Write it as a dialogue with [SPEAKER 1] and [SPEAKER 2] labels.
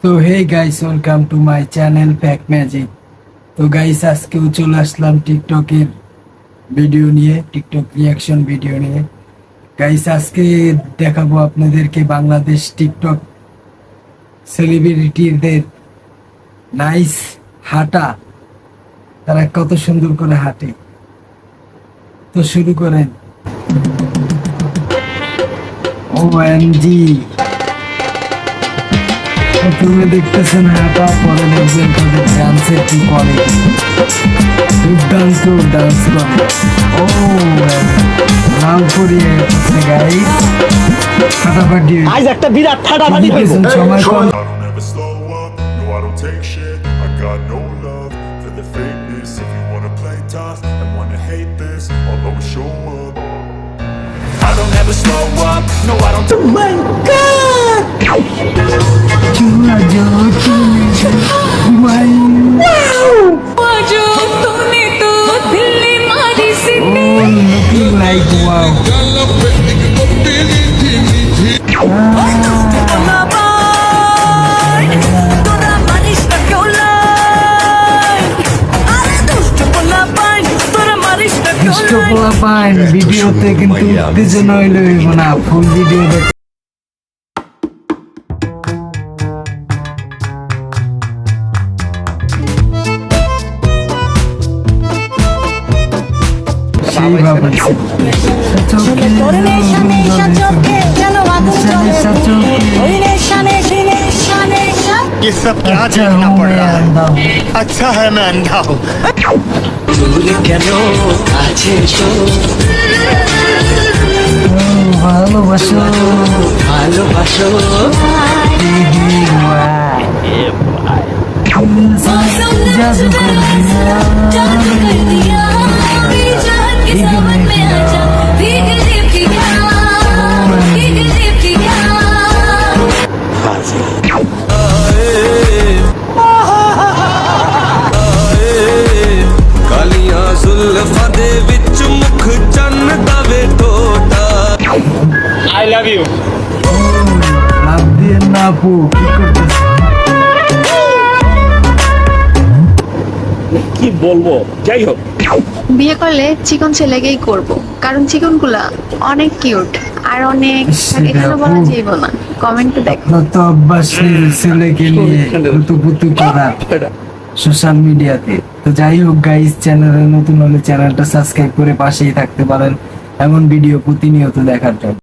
[SPEAKER 1] তো hey guys, welcome to my channel fact magic. তো guys, আজকেও চলে আসলাম টিকটকের ভিডিও নিয়ে, টিকটক রিয়াকশন ভিডিও নিয়ে। গাইস, আজকে দেখাবো আপনাদেরকে বাংলাদেশ টিকটক সেলিব্রিটিদের নাইস হাঁটা, তারা কত সুন্দর করে হাঁটে। তো শুরু করেন। OMG, প্রথমে দেখতেছেন হাঁটা, পরে দেখবেন তাদের ডান্সের কি কোয়ালিটি, দুর্দান্ত ডান্স করে। ও লাল পরিয়ে গেছে গাইস, ফাটাফাটি
[SPEAKER 2] আজ একটা বিরাট ফাটাফাটি হইব।
[SPEAKER 1] সময় কম।
[SPEAKER 3] I don't ever slow up, no I don't take shit. I got no love for the fakeness. If you wanna play tough and wanna hate this, I'll always show up. I don't ever slow up, no I don't
[SPEAKER 2] Oh my God!
[SPEAKER 1] चूड़ा जो तुम्हें
[SPEAKER 4] जो तूने तो दिल मारी सी
[SPEAKER 1] looking like wow.
[SPEAKER 4] তোরা মারিস না কেউ লাই আরে দুষ্ট বলা পাই তোরা মারিস না কেউ
[SPEAKER 1] দুষ্ট পোলা পাইন ভিডিওতে কিন্তু উত্তেজনা হইলে হইব না, ফুল ভিডিও সেইভাবে
[SPEAKER 4] তোর নেশা নেশা চোখে যেন আগুন জ্বলে ওই নেশা নেশা নেশা নেশা
[SPEAKER 2] ये सब क्या देखना पड़ रहा है? अच्छा है मैं अंधा हूँ।
[SPEAKER 1] ভালোবাসো জাদু কর দিয়া
[SPEAKER 4] जादू कर दिया मेरी जान की समझ में आ जा भीग लिप किया भीग लिप किया
[SPEAKER 5] ਕਾਲੀਆਂ ਜ਼ੁਲਫਾਂ ਦੇ ਵਿੱਚ ਮੁਖ ਚੰਨ ਦਾ ਵੇ ਟੋਟਾ
[SPEAKER 2] I love you.
[SPEAKER 1] লাভ দিয়ে না আপু, কি করতেছ?
[SPEAKER 2] কি বলবো, যাই হোক
[SPEAKER 6] বিয়ে করলে চিকন ছেলেকেই করব, কারণ চিকনগুলা অনেক কিউট আর অনেক এখানে বলা যাইব না, কমেন্টে দেখো।
[SPEAKER 1] আপনার তো অভ্যাস নেই ছেলেকে নিয়ে পুতু করা সোশ্যাল মিডিয়াতে। তো যাই হোক গাইস, চ্যানেলে নতুন হলে চ্যানেলটা সাবস্ক্রাইব করে পাশেই থাকতে পারেন এমন ভিডিও প্রতিনিয়ত দেখার জন্য।